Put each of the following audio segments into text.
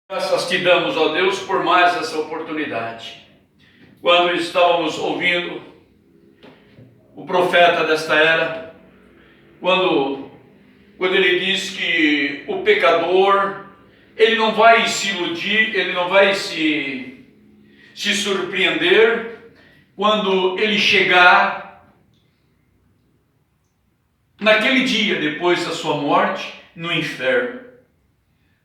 Graças te damos, ó Deus, por mais essa oportunidade. Quando estávamos ouvindo o profeta desta era, quando ele diz que o pecador, ele não vai se iludir, ele não vai se surpreender quando ele chegar naquele dia, depois da sua morte, no inferno.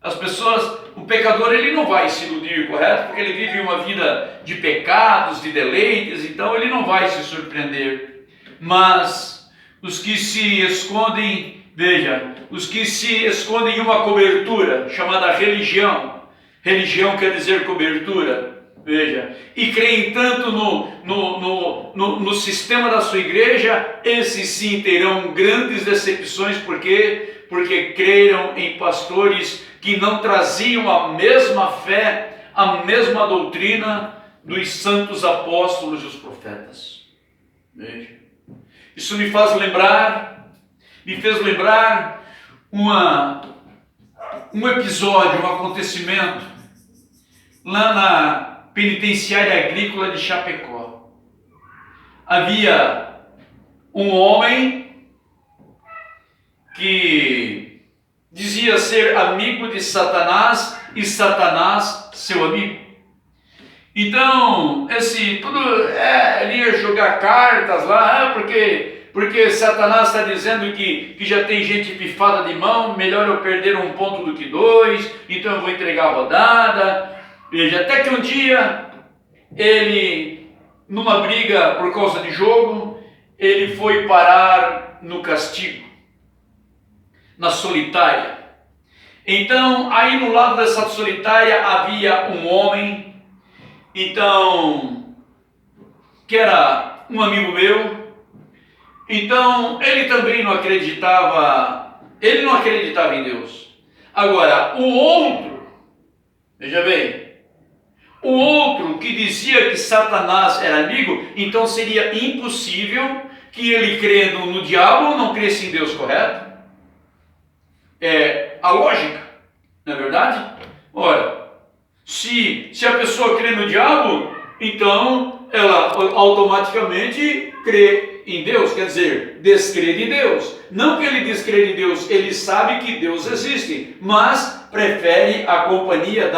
As pessoas, o pecador, ele não vai se iludir, correto? Porque ele vive uma vida de pecados, de deleites, então ele não vai se surpreender. Mas os que se escondem, veja, os que se escondem em uma cobertura chamada religião, religião quer dizer cobertura, veja, e creem tanto no sistema da sua igreja, esses sim terão grandes decepções, porque creram em pastores que não traziam a mesma fé, a mesma doutrina dos santos apóstolos e os profetas. Veja, isso me fez lembrar um episódio, um acontecimento lá na penitenciária agrícola de Chapecó. Havia um homem que dizia ser amigo de Satanás e Satanás seu amigo. Então, ele ia jogar cartas lá, porque Satanás está dizendo que já tem gente pifada de mão, melhor eu perder 1 ponto do que 2, então eu vou entregar a rodada. Veja, até que um dia, ele, numa briga por causa de jogo, ele foi parar no castigo, na solitária. Então, aí no lado dessa solitária havia um homem, então, que era um amigo meu. Então, ele também não acreditava em Deus. Agora, o outro, veja bem, o outro que dizia que Satanás era amigo, então seria impossível que ele, crendo no diabo, não cresça em Deus, correto? É a lógica, não é verdade? Ora, se a pessoa crê no diabo, então ela automaticamente crê em Deus, quer dizer, descrê de Deus. Não que ele descrê de Deus, ele sabe que Deus existe, mas prefere a companhia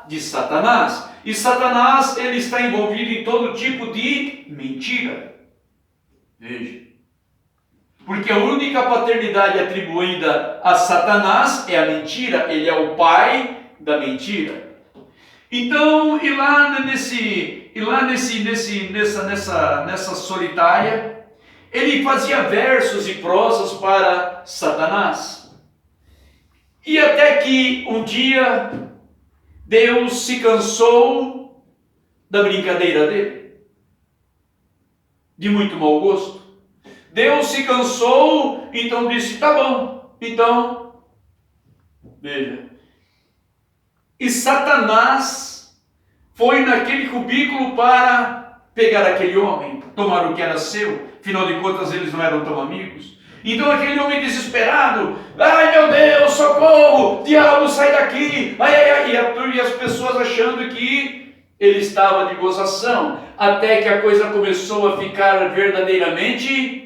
de Satanás. E Satanás, ele está envolvido em todo tipo de mentira. Veja. Porque a única paternidade atribuída a Satanás é a mentira, ele é o pai da mentira. Então, nessa solitária, ele fazia versos e prosas para Satanás. E até que um dia Deus se cansou da brincadeira dele, de muito mau gosto. Deus se cansou, então disse, tá bom, então, veja. E Satanás foi naquele cubículo para pegar aquele homem, tomar o que era seu, afinal de contas eles não eram tão amigos. Então aquele homem desesperado, ai meu Deus, socorro, diabo sai daqui, ai, ai, ai, e as pessoas achando que ele estava de gozação, até que a coisa começou a ficar verdadeiramente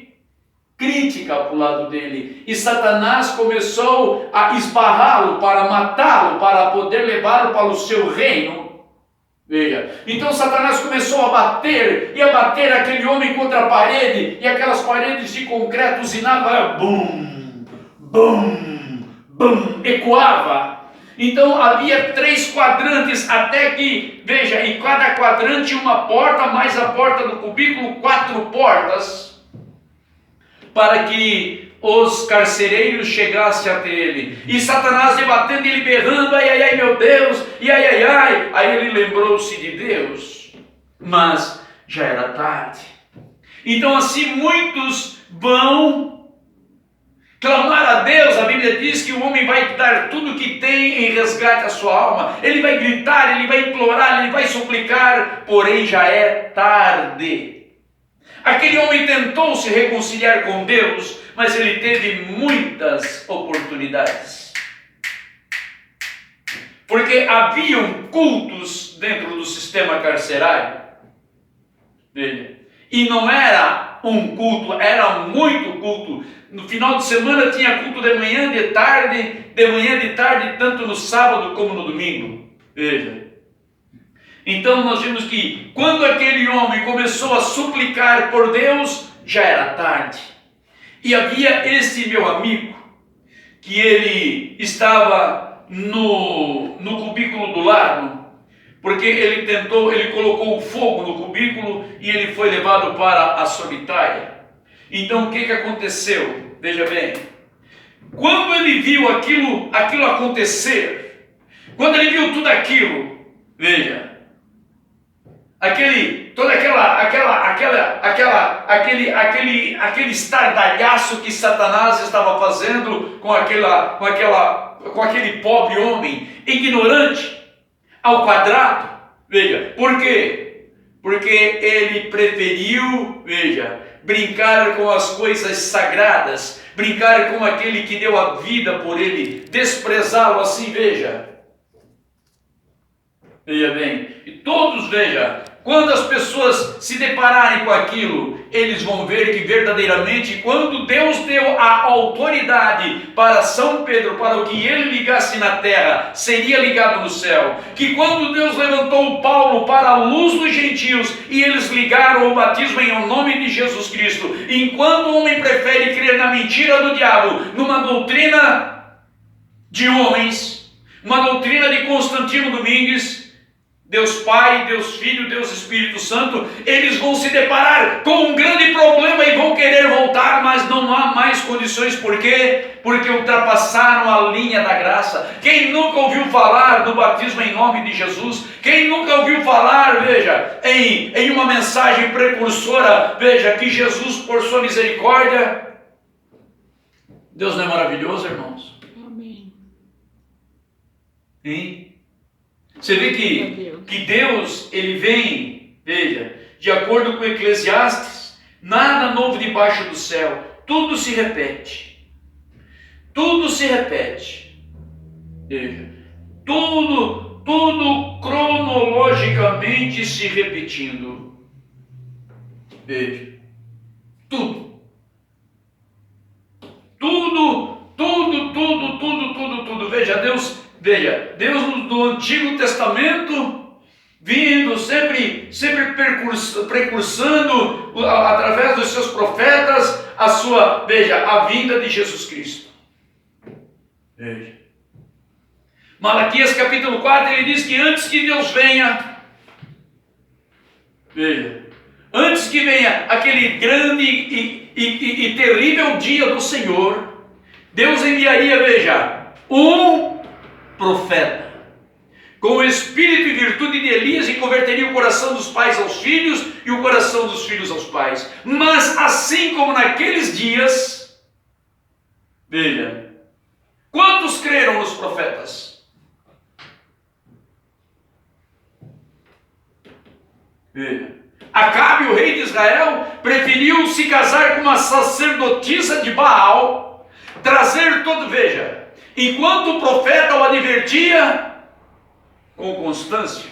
crítica para o lado dele, e Satanás começou a esbarrá-lo para matá-lo, para poder levá-lo para o seu reino. Veja, então Satanás começou a bater aquele homem contra a parede, e aquelas paredes de concreto usinavam, bum, bum, bum, ecoava. Então havia 3 quadrantes, até que, veja, em cada quadrante uma porta, mais a porta do cubículo, 4 portas, para que os carcereiros chegassem até ele. E Satanás debatendo, ele berrando, ai, ai, ai, meu Deus, e ai, ai, ai. Aí ele lembrou-se de Deus, mas já era tarde. Então assim muitos vão clamar a Deus. A Bíblia diz que o homem vai dar tudo o que tem em resgate à sua alma. Ele vai gritar, ele vai implorar, ele vai suplicar, porém já é tarde. Aquele homem tentou se reconciliar com Deus, mas ele teve muitas oportunidades. Porque haviam cultos dentro do sistema carcerário. Veja. E não era um culto, era muito culto. No final de semana tinha culto de manhã, de manhã, de tarde, tanto no sábado como no domingo. Veja. Então nós vimos que quando aquele homem começou a suplicar por Deus, já era tarde. E havia esse meu amigo, que ele estava no cubículo do lado, porque ele colocou o fogo no cubículo e ele foi levado para a solitária. Então o que aconteceu? Veja bem, quando ele viu aquilo acontecer, quando ele viu tudo aquilo, veja, aquele estardalhaço que Satanás estava fazendo com aquele pobre homem ignorante ao quadrado. Veja, por quê? Porque ele preferiu, veja, brincar com as coisas sagradas, brincar com aquele que deu a vida por ele, desprezá-lo assim, veja. Veja bem, e todos, veja, quando as pessoas se depararem com aquilo, eles vão ver que verdadeiramente, quando Deus deu a autoridade para São Pedro, para o que ele ligasse na terra, seria ligado no céu. Que quando Deus levantou Paulo para a luz dos gentios, e eles ligaram o batismo em nome de Jesus Cristo, enquanto o homem prefere crer na mentira do diabo, numa doutrina de homens, uma doutrina de Constantino Domingues, Deus Pai, Deus Filho, Deus Espírito Santo, eles vão se deparar com um grande problema e vão querer voltar, mas não há mais condições. Por quê? Porque ultrapassaram a linha da graça. Quem nunca ouviu falar do batismo em nome de Jesus? Quem nunca ouviu falar, veja, em uma mensagem precursora, veja, que Jesus, por sua misericórdia... Deus não é maravilhoso, irmãos? Amém. Hein? Você vê que Deus, ele vem, veja, de acordo com Eclesiastes, nada novo debaixo do céu, tudo se repete. Tudo se repete. Veja, tudo cronologicamente se repetindo. Veja, tudo. Veja, Deus do Antigo Testamento, vindo, sempre precursando, através dos seus profetas, a vinda de Jesus Cristo. Veja. Malaquias capítulo 4, ele diz que antes que Deus venha, veja, antes que venha aquele grande e terrível dia do Senhor, Deus enviaria, veja, um profeta, com o espírito e virtude de Elias, e converteria o coração dos pais aos filhos e o coração dos filhos aos pais. Mas assim como naqueles dias, veja, quantos creram nos profetas? Veja, Acabe, o rei de Israel, preferiu se casar com uma sacerdotisa de Baal, trazer todo, veja, enquanto o profeta o advertia com constância.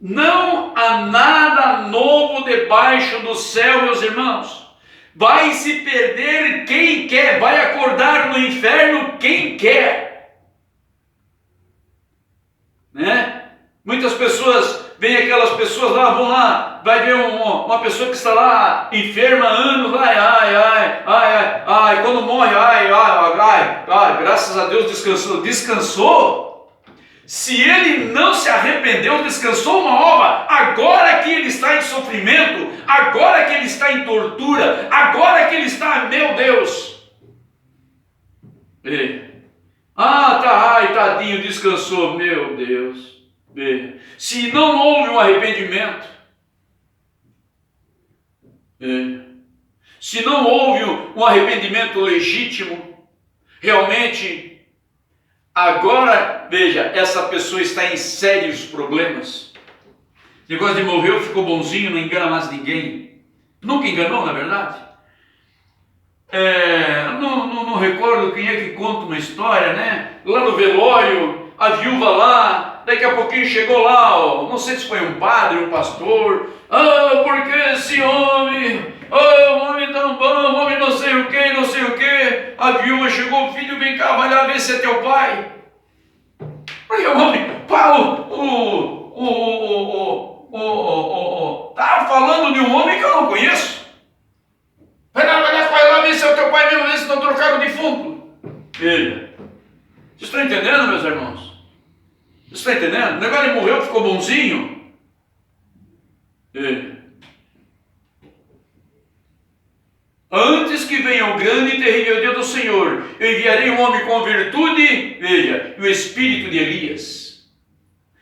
Não há nada novo debaixo do céu, meus irmãos. Vai se perder quem quer, vai acordar no inferno quem quer. Né? Muitas pessoas, vem aquelas pessoas lá, vão lá, vai ver uma pessoa que está lá enferma há anos, quando morre, graças a Deus descansou. Se ele não se arrependeu, descansou uma obra, agora que ele está em sofrimento, agora que ele está em tortura, agora que ele está, meu Deus. Tadinho, descansou, meu Deus. Se não houve um arrependimento, se não houve um arrependimento legítimo, realmente, agora, veja, essa pessoa está em sérios problemas. Negócio de morreu, ficou bonzinho, não engana mais ninguém. Nunca enganou, na verdade. não recordo quem é que conta uma história, né? Lá no velório, a viúva lá, daqui a pouquinho chegou lá, ó, não sei se foi um padre, um pastor. Porque esse homem, um homem tão bom, um homem não sei o que, não sei o que. A viúva chegou, filho, vem cá, vai lá ver se é teu pai. Porque o homem, tá falando de um homem que eu não conheço. Vai lá ver se é o teu pai mesmo, ver se não trocaram o defunto. Veja, vocês estão entendendo, meus irmãos? Vocês estão entendendo? O negócio ele morreu, ficou bonzinho. Veja. Antes que venha o grande e terrível dia do Senhor, eu enviarei um homem com virtude, veja, e o espírito de Elias.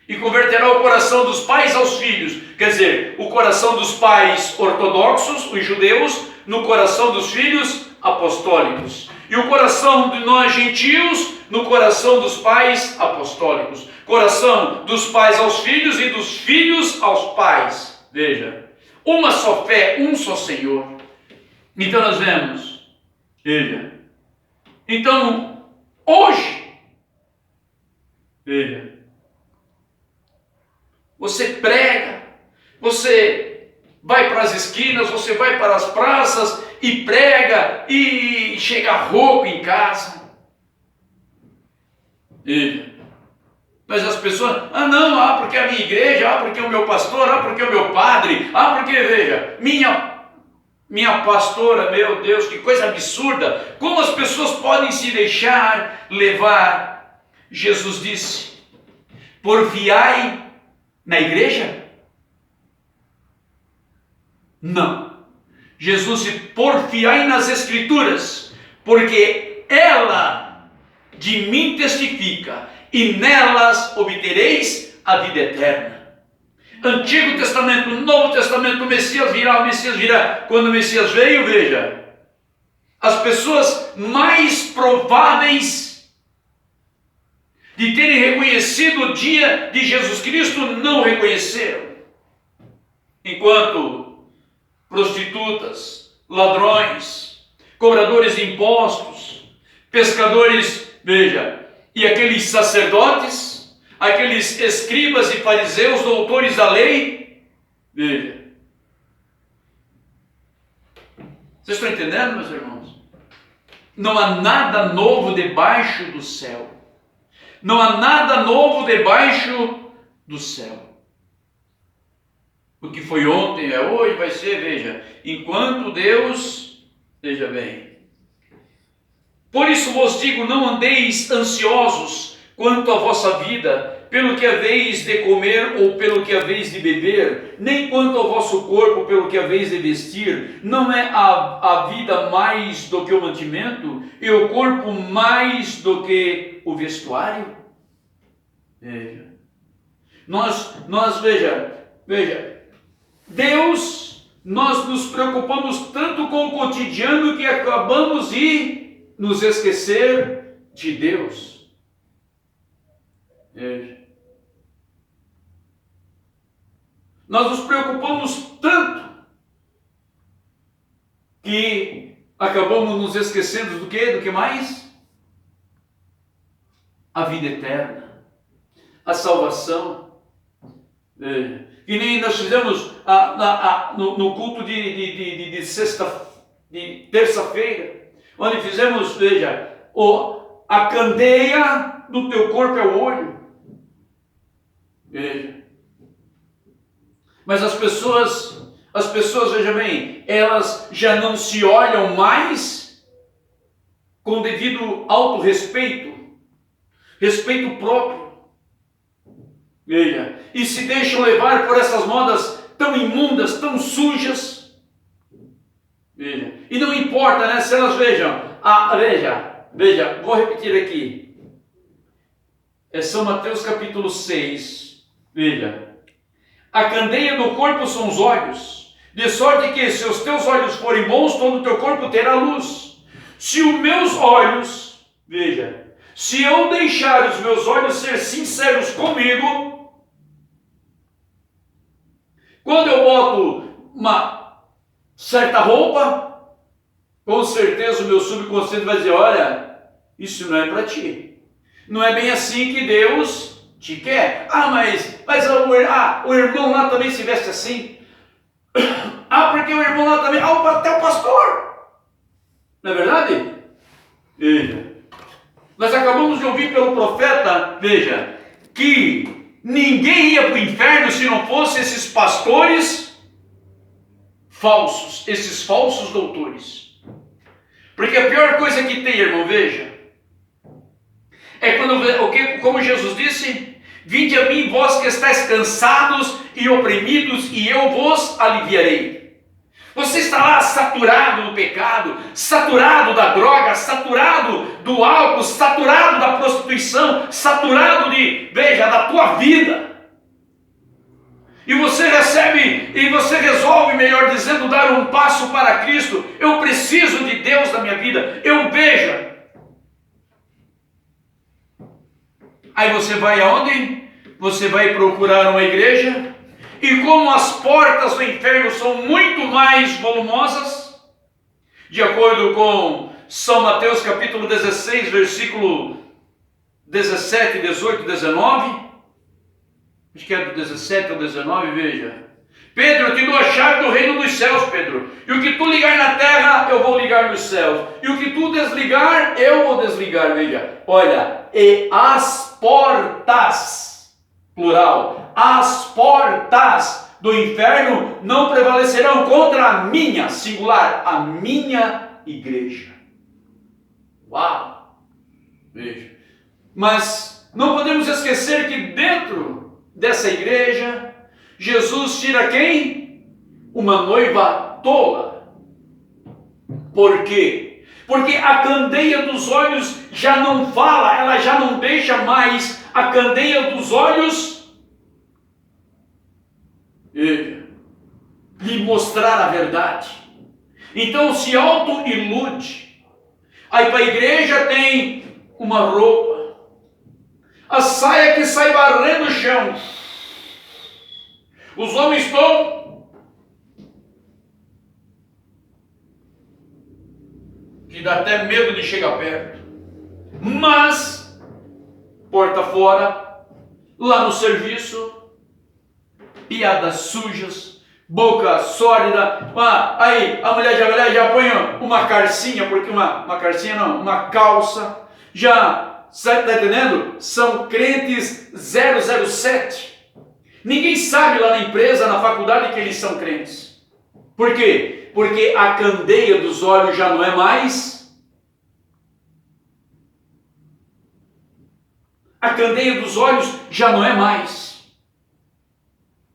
E converterá o coração dos pais aos filhos. Quer dizer, o coração dos pais ortodoxos, os judeus, no coração dos filhos apostólicos. E o coração de nós gentios, no coração dos pais apostólicos. Coração dos pais aos filhos e dos filhos aos pais. Veja, uma só fé, um só Senhor. Então nós vemos, veja, então hoje, veja, você prega, você vai para as esquinas, você vai para as praças e prega e chega rouco em casa. Veja, mas as pessoas, porque é a minha igreja, porque é o meu pastor, porque é o meu padre, porque, veja, minha pastora, meu Deus, que coisa absurda, como as pessoas podem se deixar levar. Jesus disse, porfiai na igreja? Não. Jesus disse, porfiai nas escrituras, porque ela de mim testifica, e nelas obtereis a vida eterna. Antigo Testamento, Novo Testamento, o Messias virá. Quando o Messias veio, veja, as pessoas mais prováveis de terem reconhecido o dia de Jesus Cristo não reconheceram. Enquanto prostitutas, ladrões, cobradores de impostos, pescadores, veja, e aqueles sacerdotes, aqueles escribas e fariseus, doutores da lei, veja. Vocês estão entendendo, meus irmãos? Não há nada novo debaixo do céu. Não há nada novo debaixo do céu. O que foi ontem é hoje, vai ser, veja, enquanto Deus, veja bem. Por isso vos digo, não andeis ansiosos quanto à vossa vida, pelo que haveis de comer ou pelo que haveis de beber, nem quanto ao vosso corpo, pelo que haveis de vestir. Não é a vida mais do que o mantimento, e o corpo mais do que o vestuário? Veja. Veja, Deus, nós nos preocupamos tanto com o cotidiano que acabamos de nos esquecer de Deus. Veja. Nós nos preocupamos tanto que acabamos nos esquecendo do que? Do que mais? A vida eterna, a salvação. Veja. E nem nós fizemos no culto de terça-feira, onde fizemos, veja, a candeia do teu corpo é o olho. Veja. Mas as pessoas, veja bem, elas já não se olham mais com devido autorrespeito, respeito próprio. Veja, e se deixam levar por essas modas tão imundas, tão sujas. Veja, e não importa, né, se elas vejam, veja, vou repetir aqui. É São Mateus capítulo 6. Veja, a candeia do corpo são os olhos, de sorte que se os teus olhos forem bons, todo o teu corpo terá luz. Se os meus olhos, veja, se eu deixar os meus olhos ser sinceros comigo, quando eu boto uma certa roupa, com certeza o meu subconsciente vai dizer, olha, isso não é para ti. Não é bem assim que Deus te quer. O irmão lá também se veste assim. Porque o irmão lá também, até o pastor. Não é verdade? Veja. Nós acabamos de ouvir pelo profeta, veja, que ninguém ia para o inferno se não fossem esses pastores falsos, esses falsos doutores. Porque a pior coisa que tem, irmão, veja, é como Jesus disse, vinde a mim vós que estáis cansados e oprimidos, e eu vos aliviarei. Você está lá saturado do pecado, saturado da droga, saturado do álcool, saturado da prostituição, saturado da tua vida. E você resolve, melhor dizendo, dar um passo para Cristo. Eu preciso de Deus na minha vida. Aí você vai aonde? Você vai procurar uma igreja. E como as portas do inferno são muito mais volumosas, de acordo com São Mateus capítulo 16, versículo 17, 18, 19, acho que é do 17 ao 19, veja. Pedro, eu te dou a chave do reino dos céus, Pedro. E o que tu ligar na terra, eu vou ligar nos céus. E o que tu desligar, eu vou desligar, veja. Olha, e as portas, plural, as portas do inferno não prevalecerão contra a minha, singular, a minha igreja. Uau! Veja. Mas não podemos esquecer que dentro dessa igreja, Jesus tira quem? Uma noiva tola. Por quê? Porque a candeia dos olhos já não fala, ela já não deixa mais a candeia dos olhos lhe mostrar a verdade. Então se auto-ilude. Aí para a igreja tem uma roupa, a saia que sai varrendo o chão. Os homens estão que dá até medo de chegar perto. Mas porta fora, lá no serviço, piadas sujas, boca sólida. Aí a mulher já põe uma calcinha, porque uma calça. Já, está entendendo? São crentes 007. Ninguém sabe lá na empresa, na faculdade, que eles são crentes. Por quê? Porque a candeia dos olhos já não é mais. A candeia dos olhos já não é mais.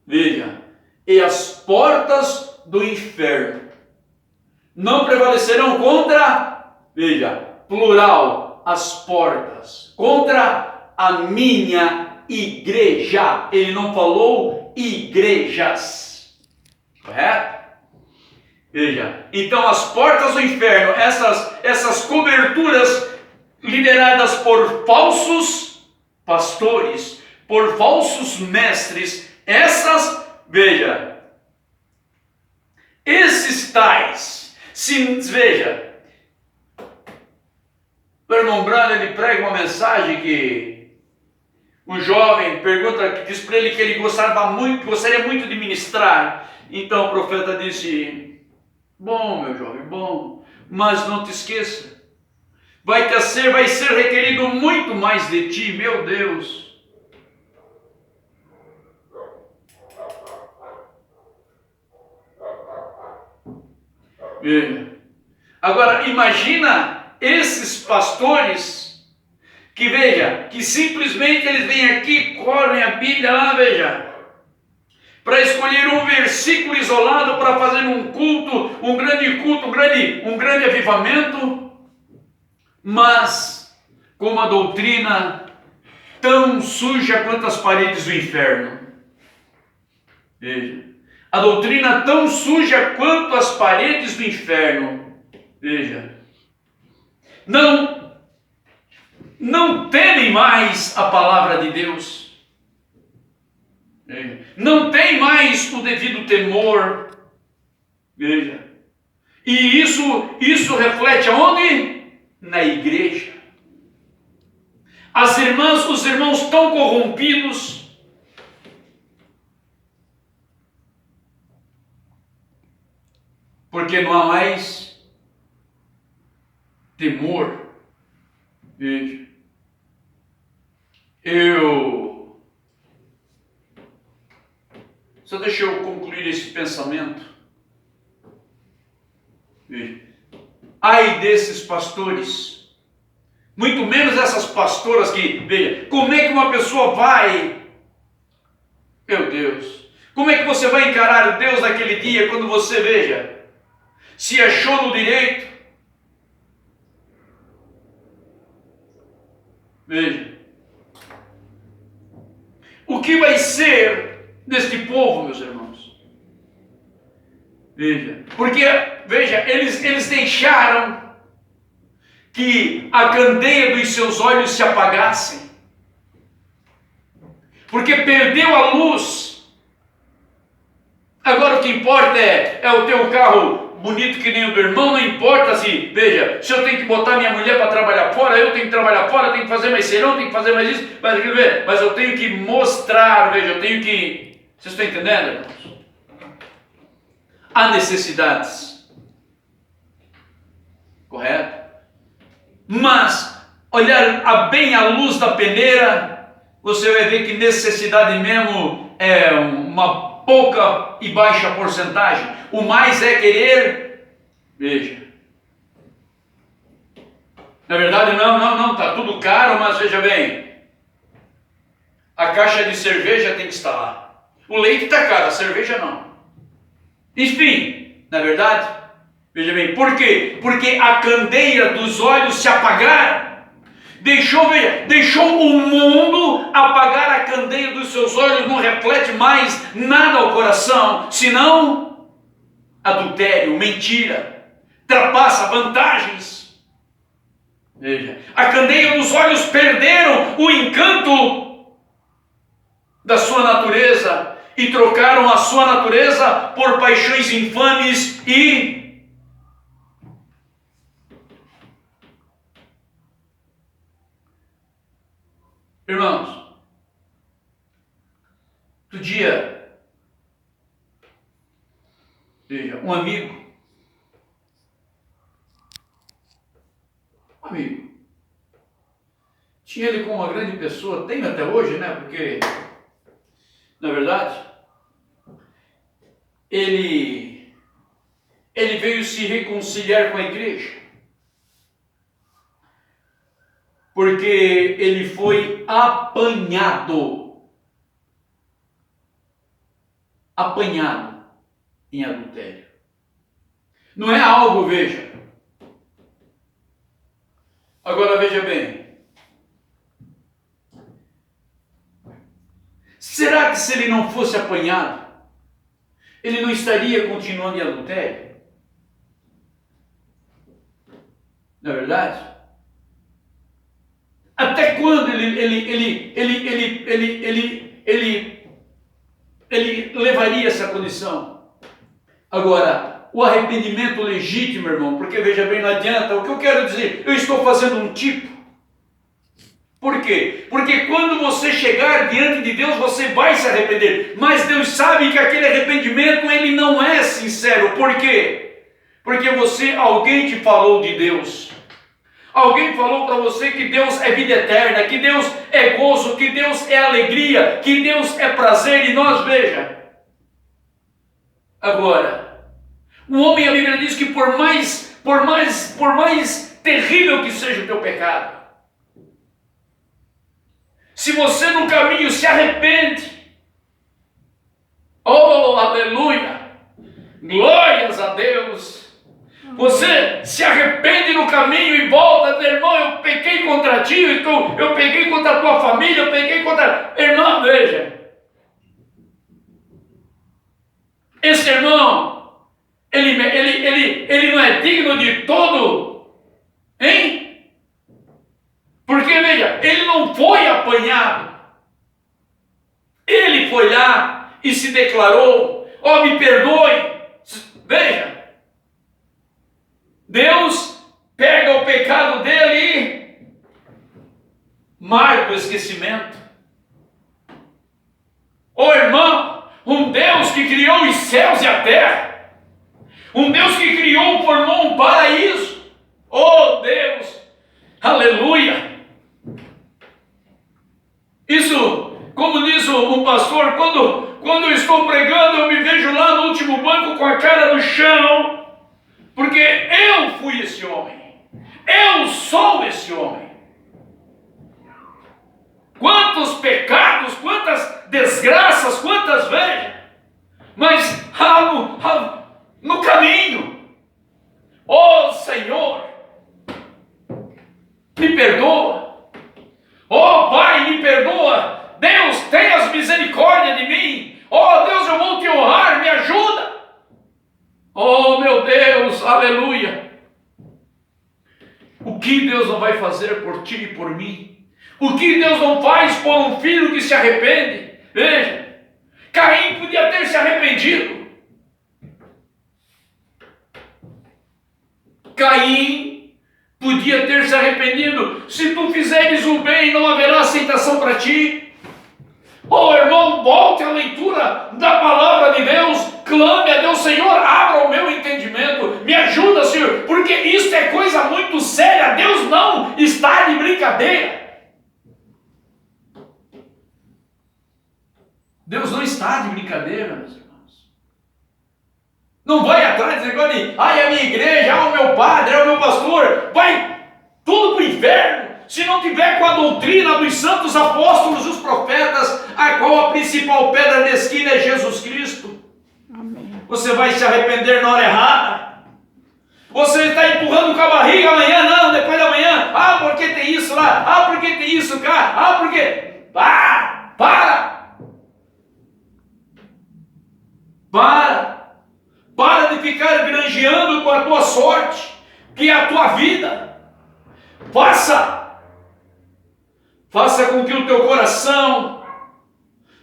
Veja, e as portas do inferno não prevalecerão contra, veja, plural, as portas, contra a minha igreja. Ele não falou igrejas, correto? Veja, então as portas do inferno, essas coberturas lideradas por falsos pastores, por falsos mestres, veja, esses tais, veja, o irmão Branham, ele prega uma mensagem que um jovem diz para ele que ele gostaria muito de ministrar. Então o profeta disse, bom, meu jovem, bom, mas não te esqueça, vai ser requerido muito mais de ti, meu Deus. Agora imagina esses pastores que, veja, que simplesmente eles vêm aqui, correm a Bíblia lá, veja, para escolher um versículo isolado para fazer um culto, um grande avivamento, mas com uma doutrina tão suja quanto as paredes do inferno. Veja, a doutrina tão suja quanto as paredes do inferno. Veja, não temem mais a palavra de Deus. Veja, não tem mais o devido temor. Veja, E isso reflete aonde? Na igreja. As irmãs, os irmãos tão corrompidos, porque não há mais temor. Veja, só deixa eu concluir esse pensamento. Veja, ai desses pastores, muito menos essas pastoras que, veja, como é que uma pessoa vai, meu Deus, como é que você vai encarar Deus naquele dia quando você, veja, se achou no direito? Veja, o que vai ser deste povo, meus irmãos? Veja, porque, veja, eles deixaram que a candeia dos seus olhos se apagassem, porque perdeu a luz. Agora o que importa é o teu carro bonito que nem o do irmão, não importa se, veja, se eu tenho que botar minha mulher para trabalhar fora, eu tenho que trabalhar fora, eu tenho que fazer mais serão, tenho que fazer mais isso, mas eu tenho que mostrar, veja, eu tenho que... Vocês estão entendendo, irmãos? Há necessidades. Correto? Mas, olhar bem à luz da peneira, você vai ver que necessidade mesmo é uma pouca e baixa porcentagem. O mais é querer, veja. Na verdade, não, está tudo caro, mas veja bem, a caixa de cerveja tem que estar lá. O leite está caro, a cerveja não. Enfim, na verdade, veja bem, por quê? Porque a candeia dos olhos se apagaram. Deixou o mundo apagar a candeia dos seus olhos, não reflete mais nada ao coração, senão adultério, mentira, trapaça, vantagens. Veja, a candeia dos olhos perderam o encanto da sua natureza e trocaram a sua natureza por paixões infames e irmãos, outro dia, veja, um amigo, tinha ele como uma grande pessoa, tem até hoje, né? Porque, na verdade, ele veio se reconciliar com a igreja, porque ele foi apanhado em adultério. Não é algo, veja. Agora veja bem. Será que se ele não fosse apanhado, ele não estaria continuando em adultério? Não é verdade? Até quando ele levaria essa condição? Agora, o arrependimento legítimo, irmão, porque veja bem, não adianta, o que eu quero dizer, eu estou fazendo um tipo. Por quê? Porque quando você chegar diante de Deus, você vai se arrepender, mas Deus sabe que aquele arrependimento, ele não é sincero. Por quê? Porque alguém te falou de Deus. Alguém falou para você que Deus é vida eterna, que Deus é gozo, que Deus é alegria, que Deus é prazer, e nós, veja. Agora, o homem, a Bíblia diz que por mais terrível que seja o teu pecado, se você no caminho se arrepende, oh, aleluia, glórias a Deus, você se arrepende no caminho e volta, irmão, eu pequei contra ti, eu peguei contra a tua família, eu peguei contra... Irmão, veja, esse irmão, ele não é digno de todo, hein? Porque, veja, ele não foi apanhado, ele foi lá e se declarou, ó, me perdoe, veja, Deus pega o pecado dele e marca o esquecimento. Ô irmão, um Deus que criou os céus e a terra, um Deus que criou, formou um paraíso. Oh Deus, aleluia. Isso, como diz um pastor, quando eu estou pregando, eu me vejo lá no último banco com a cara no chão, porque eu fui esse homem, eu sou esse homem. Quantos pecados, quantas desgraças, quantas vezes, mas no caminho, oh Senhor, me perdoa. Oh Pai, me perdoa. Deus, tenha misericórdia de mim. Oh Deus, eu vou te honrar, me ajuda. Oh meu Deus, aleluia. O que Deus não vai fazer por ti e por mim? O que Deus não faz por um filho que se arrepende? Veja, Caim podia ter se arrependido. Caim podia ter se arrependido. Se tu fizeres o bem, não haverá aceitação para ti. Oh irmão, volte à leitura da palavra de Deus. Clame a Deus, Senhor, abra o meu entendimento. Me ajuda, Senhor, porque isso é coisa muito séria. Deus não está de brincadeira. Deus não está de brincadeira, meus irmãos. Não vai atrás desse negócio de, ai, a minha igreja, o meu padre, o meu pastor. Vai tudo para o inferno. Se não tiver com a doutrina dos santos apóstolos e os profetas, a qual a principal pedra da esquina é Jesus Cristo. Amém. Você vai se arrepender na hora errada. Você está empurrando com a barriga amanhã, não, depois da manhã. Ah, porque tem isso lá. Ah, porque tem isso cá. Ah, porque... Para! Para de ficar granjeando com a tua sorte, que é a tua vida. Faça com que o teu coração,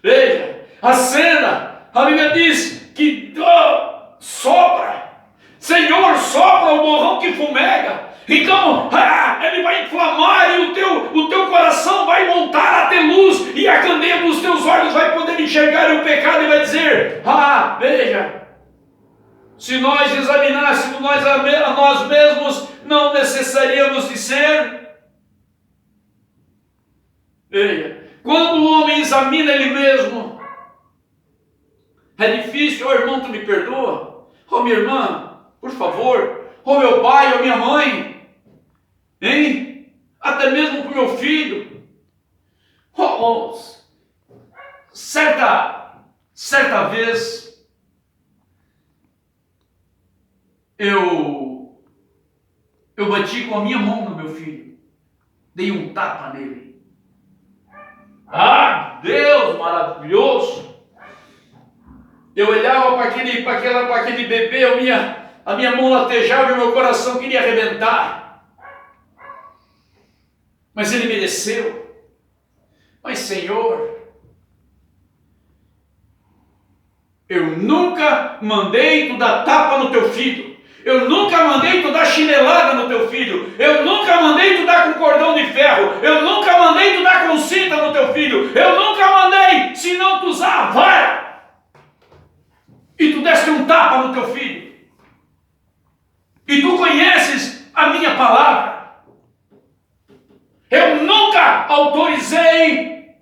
veja, acenda. A Bíblia diz que sopra. Senhor, sopra o borrão que fumega. Então, ele vai inflamar e o teu coração vai voltar a ter luz, e a candeia dos teus olhos vai poder enxergar o pecado e vai dizer, veja, se nós examinássemos a nós mesmos, não necessaríamos de ser. Veja, quando o homem examina ele mesmo, é difícil. Oh irmão, tu me perdoa? Oh minha irmã, por favor. Oh meu pai, oh minha mãe, hein? Até mesmo para o meu filho. Certa vez eu bati com a minha mão no meu filho, dei um tapa nele. Deus maravilhoso! Eu olhava para aquele bebê, a minha mão latejava e o meu coração queria arrebentar. Mas ele mereceu. Mas Senhor, eu nunca mandei tu dar tapa no teu filho. Eu nunca mandei tu dar chinelada no teu filho. Eu nunca mandei tu dar com cordão de ferro. Eu nunca mandei tu dar com cinta no teu filho. Eu nunca mandei, senão tu usar a vara. E tu deste um tapa no teu filho. E tu conheces a minha palavra. Eu nunca autorizei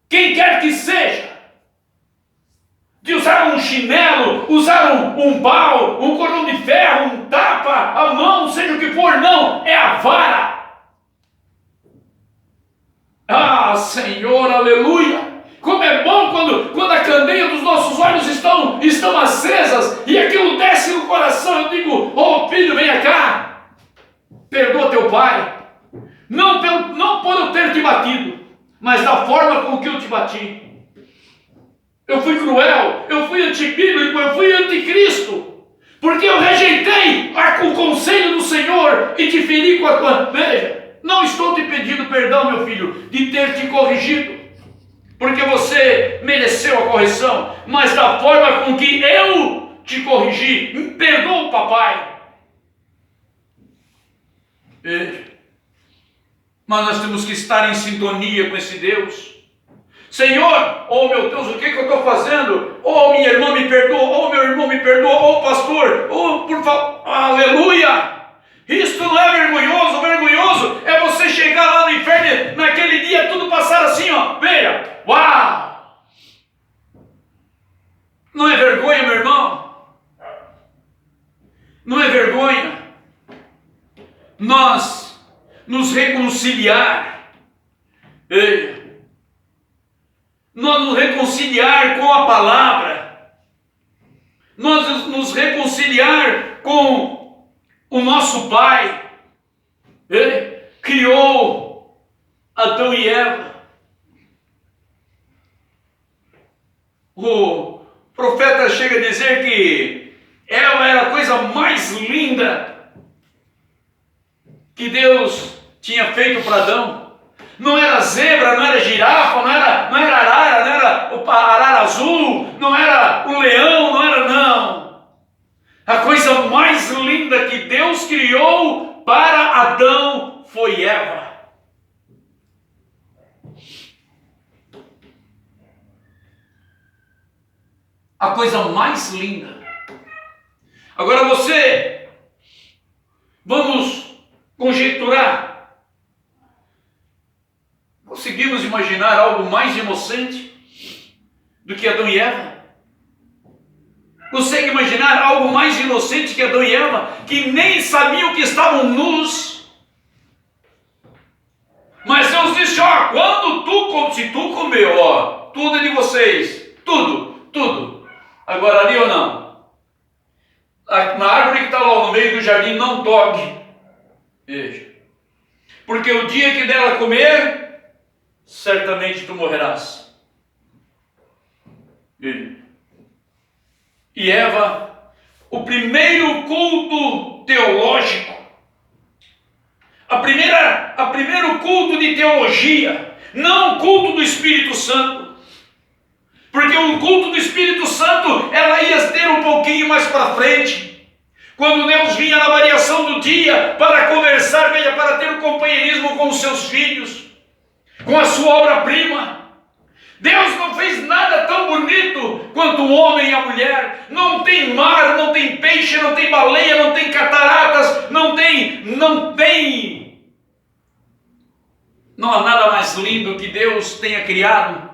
quem quer que seja de usar um chinelo, usar um pau, um cordão de ferro, um tapa, a mão, seja o que for. Não, é a vara. Senhor, aleluia. Como é bom quando a candeia dos nossos olhos estão acesas e aquilo desce no coração. Eu digo, filho, venha cá, perdoa teu pai. Não por eu ter te batido, mas da forma com que eu te bati. Eu fui cruel, eu fui antibíblico, eu fui anticristo, porque eu rejeitei o conselho do Senhor e te feri com a tua... Veja, não estou te pedindo perdão, meu filho, de ter te corrigido, porque você mereceu a correção, mas da forma com que eu te corrigi. Perdoa o papai. Veja. Mas nós temos que estar em sintonia com esse Deus. Senhor, oh meu Deus, o que eu estou fazendo? Oh, minha irmã me perdoa, oh, meu irmão me perdoa, oh, pastor, oh, por favor, aleluia! Isto não é vergonhoso, vergonhoso é você chegar lá no inferno, naquele dia tudo passar assim, ó, veja, uau! Não é vergonha, meu irmão? Não é vergonha nós nos reconciliar, nós nos reconciliar com a palavra, nós nos reconciliar com o nosso Pai. Ele criou Adão e Eva. O profeta chega a dizer que Eva era a coisa mais linda que Deus tinha feito para Adão. Não era zebra, não era girafa, não era arara, não era o arara azul, não era o leão, não era não. A coisa mais linda que Deus criou para Adão foi Eva. A coisa mais linda. Agora vamos conjecturar. Conseguimos imaginar algo mais inocente do que Adão e Eva? Consegue imaginar algo mais inocente que Adão e Eva, que nem sabiam que estavam nus? Mas Deus disse, ó, se tu comeu, ó, tudo é de vocês, tudo. Agora ali ou não? Na árvore que está lá no meio do jardim, não toque. Veja. Porque o dia que dela comer, certamente tu morrerás. E Eva, o primeiro culto teológico, a primeiro culto de teologia, não o culto do Espírito Santo, porque o culto do Espírito Santo ela ia ter um pouquinho mais para frente, quando Deus vinha na variação do dia para conversar, para ter um companheirismo com os seus filhos, com a sua obra-prima. Deus não fez nada tão bonito quanto o homem e a mulher. Não tem mar, não tem peixe, não tem baleia, não tem cataratas, não há nada mais lindo que Deus tenha criado,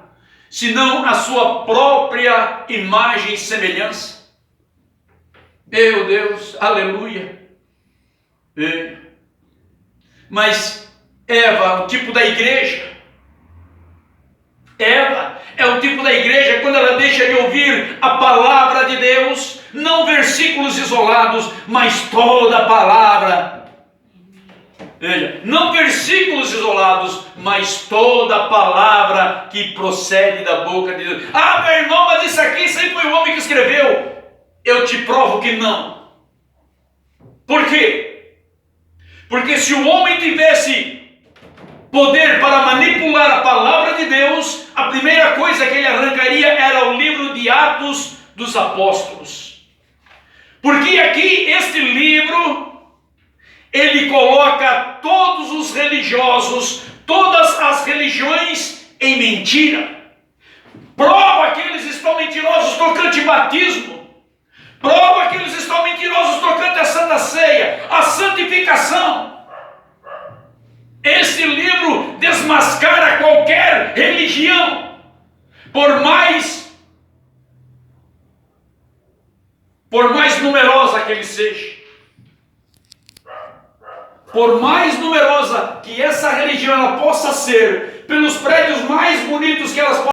senão a sua própria imagem e semelhança. Meu Deus, aleluia. Mas Eva, o tipo da igreja, Eva é o tipo da igreja quando ela deixa de ouvir a palavra de Deus, não versículos isolados, mas toda a palavra. Veja, não versículos isolados, mas toda a palavra que procede da boca de Deus. Ah, meu irmão, mas isso aqui sempre foi o homem que escreveu. Eu te provo que não. Por quê? Porque se o homem tivesse poder para manipular a palavra de Deus, a primeira coisa que ele arrancaria era o livro de Atos dos Apóstolos. Porque aqui, este livro, ele coloca todos os religiosos, todas as religiões em mentira. Prova que eles estão mentirosos tocante batismo. Prova que eles estão mentirosos tocante a Santa Ceia, a santificação. Este livro desmascara qualquer religião, por mais numerosa que ele seja. Por mais numerosa que essa religião ela possa ser, pelos prédios mais bonitos que elas